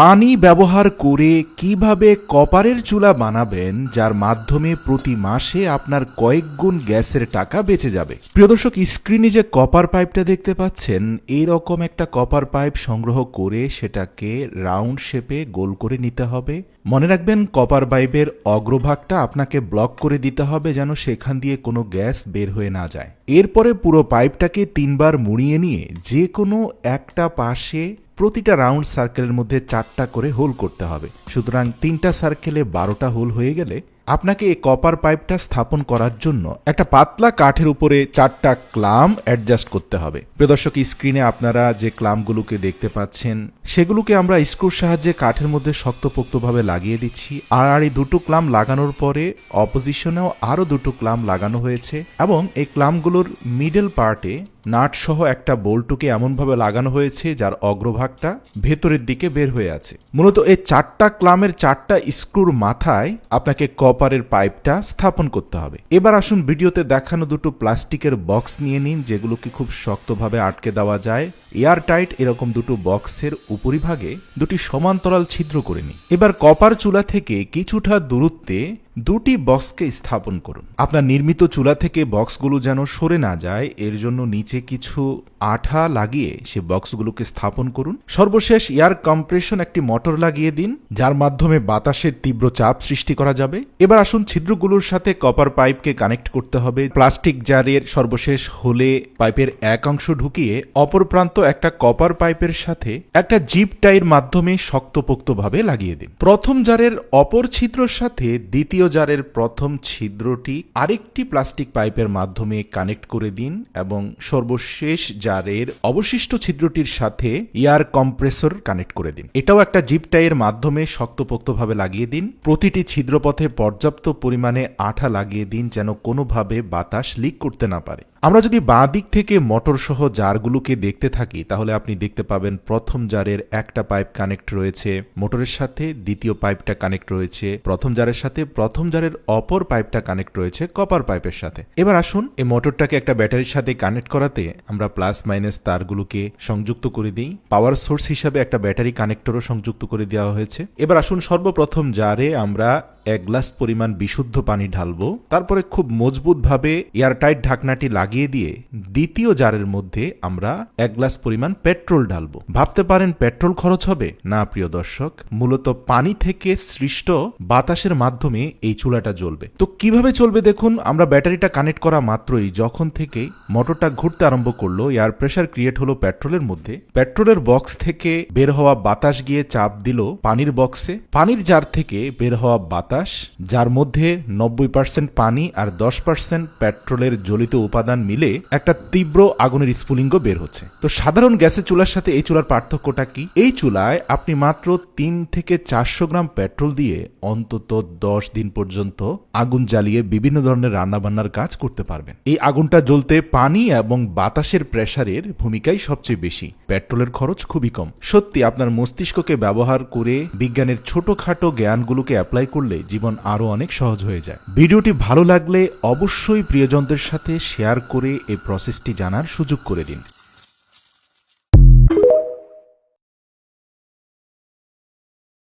পানি ব্যবহার করে কিভাবে কপারের চুলা বানাবেন যার মাধ্যমে প্রতি মাসে আপনার কয়েক গুণ গ্যাসের টাকা বেঁচে যাবে। প্রিয় দর্শক, স্ক্রিনে যে কপার পাইপটা দেখতে পাচ্ছেন, এইরকম একটা কপার পাইপ সংগ্রহ করে সেটাকে রাউন্ড শেপে গোল করে নিতে হবে। মনে রাখবেন, কপার পাইপের অগ্রভাগটা আপনাকে ব্লক করে দিতে হবে যেন সেখান দিয়ে কোনো গ্যাস বের হয়ে না যায়। এরপরে পুরো পাইপটাকে 3 বার মুড়িয়ে নিয়ে যে কোনো একটা পাশে প্রতিটা রাউন্ড সার্কেলের মধ্যে 4টা করে হোল করতে হবে। সুতরাং 3টা সার্কেলে 12টা হোল হয়ে গেলে আপনাকে এই কপার পাইপটা স্থাপন করার জন্য একটা পাতলা কাঠের উপরে 4টা ক্লাম অ্যাডজাস্ট করতে হবে। প্রিয় দর্শক, স্ক্রিনে আপনারা যে ক্লামগুলোকে দেখতে পাচ্ছেন সেগুলোকে আমরা স্ক্রুর সাহায্যে কাঠের মধ্যে শক্তপোক্তভাবে লাগিয়ে দিচ্ছি। আর এই দুটো ক্লাম লাগানোর পরে অপোজিশনেও আরও 2টো ক্লাম লাগানো হয়েছে এবং এই ক্লামগুলোর মিডল পার্টে নাট সহ একটা বোল্টকে এমনভাবে লাগানো হয়েছে যার অগ্রভাগটা ভেতরের দিকে বের হয়ে আছে। মূলত এই 4টা ক্লামের 4টা স্ক্রুর মাথায় আপনাকে কপারের পাইপটা স্থাপন করতে হবে। এবার আসুন ভিডিওতে দেখানো 2টো প্লাস্টিকের বক্স নিয়ে নিন, যেগুলোকে খুব শক্তভাবে আটকে দেওয়া যায়। এয়ার টাইট এরকম 2টো বক্সের উপরিভাগে 2টি সমান্তরাল ছিদ্র করে নিন। এবার কপার চুলা থেকে কিছুটা দূরত্বে 2টি বক্সকে স্থাপন করুন। আপনার নির্মিত চুলা থেকে বক্সগুলো যেন সরে না যায় এর জন্য নিচে কিছু আঠা লাগিয়ে সে বক্সগুলোকে স্থাপন করুন। সর্বশেষ এয়ার কম্প্রেশন একটি মোটর লাগিয়ে দিন, যার মাধ্যমে বাতাসের তীব্র চাপ সৃষ্টি করা যাবে। এবার আসুন ছিদ্রগুলোর সাথে কপার পাইপকে কানেক্ট করতে হবে। প্লাস্টিক জারের সর্বশেষ হোলে পাইপের এক অংশ ঢুকিয়ে অপর প্রান্ত একটা কপার পাইপের সাথে একটা জিপ টাইয়ের মাধ্যমে শক্তপোক্তভাবে লাগিয়ে দিন। প্রথম জারের অপর ছিদ্রর সাথে দ্বিতীয় জারের প্রথম ছিদ্রটি আরেকটি প্লাস্টিক পাইপের মাধ্যমে কানেক্ট করে দিন এবং সর্বশেষ জারের অবশিষ্ট ছিদ্রটির সাথে এয়ার কম্প্রেসর কানেক্ট করে দিন। এটাও একটা জিপ টাইয়ের মাধ্যমে শক্তপোক্তভাবে লাগিয়ে দিন। প্রতিটি ছিদ্রপথে পর্যাপ্ত পরিমাণে আঠা লাগিয়ে দিন যেন কোনোভাবে বাতাস লিক করতে না পারে। আমরা যদি বাঁ দিক থেকে মোটর সহ জারগুলোকে দেখতে থাকি তাহলে আপনি দেখতে পাবেন প্রথম জারের একটা পাইপ কানেক্ট রয়েছে মোটরের সাথে, দ্বিতীয় পাইপটা কানেক্ট রয়েছে প্রথম জারের সাথে, প্রথম জারের অপর পাইপটা কানেক্ট রয়েছে কপার পাইপের সাথে। এবার আসুন এই মোটরটাকে একটা ব্যাটারির সাথে কানেক্ট করাতে আমরা প্লাস মাইনাস তারগুলোকে সংযুক্ত করে দিই। পাওয়ার সোর্স হিসাবে একটা ব্যাটারি কানেক্টরও সংযুক্ত করে দেওয়া হয়েছে। এবার আসুন সর্বপ্রথম জারে আমরা 1 গ্লাস পরিমাণ বিশুদ্ধ পানি ঢালবো। তারপরে খুব মজবুতভাবে এয়ারটাইট ঢাকনাটি লাগিয়ে দিয়ে দ্বিতীয় জারের মধ্যে আমরা 1 গ্লাস পরিমাণ পেট্রোল ঢালবো। ভাবতে পারেন পেট্রোল খরচ হবে? না প্রিয় দর্শক, মূলত পানি থেকে সৃষ্ট বাতাসের মাধ্যমে এই চুলাটা জ্বলবে। তো কিভাবে চলবে দেখুন, আমরা ব্যাটারিটা কানেক্ট করা মাত্রই যখন থেকে মোটরটা ঘুরতে আরম্ভ করলো এয়ার প্রেসার ক্রিয়েট হলো পেট্রোলের মধ্যে। পেট্রোলের বক্স থেকে বের হওয়া বাতাস গিয়ে চাপ দিল পানির বক্সে। পানির জার থেকে বের হওয়া বাতাস, যার মধ্যে 90% পানি আর 10% পেট্রোলের জ্বলিত উপাদান মিলে একটা তীব্র আগুনের স্ফুলিঙ্গ বের হচ্ছে। তো সাধারণ গ্যাসের চুলার সাথে এই চুলার পার্থক্যটা কি? এই চুলায় আপনি মাত্র 3 থেকে 400 গ্রাম পেট্রোল দিয়ে অন্তত 10 দিন পর্যন্ত আগুন জ্বালিয়ে বিভিন্ন ধরনের রান্নাবান্নার কাজ করতে পারবেন। এই আগুনটা জ্বলতে পানি এবং বাতাসের প্রেসারের ভূমিকাই সবচেয়ে বেশি। পেট্রোলের খরচ খুবই কম। সত্যি আপনার মস্তিষ্ককে ব্যবহার করে বিজ্ঞানের ছোটখাটো জ্ঞানগুলোকে অ্যাপ্লাই করলে জীবন আরো অনেক সহজ হয়ে যায়। ভিডিওটি ভালো লাগলে অবশ্যই প্রিয়জনদের সাথে শেয়ার করে এই প্রসেসটি জানার সুযোগ করে দিন।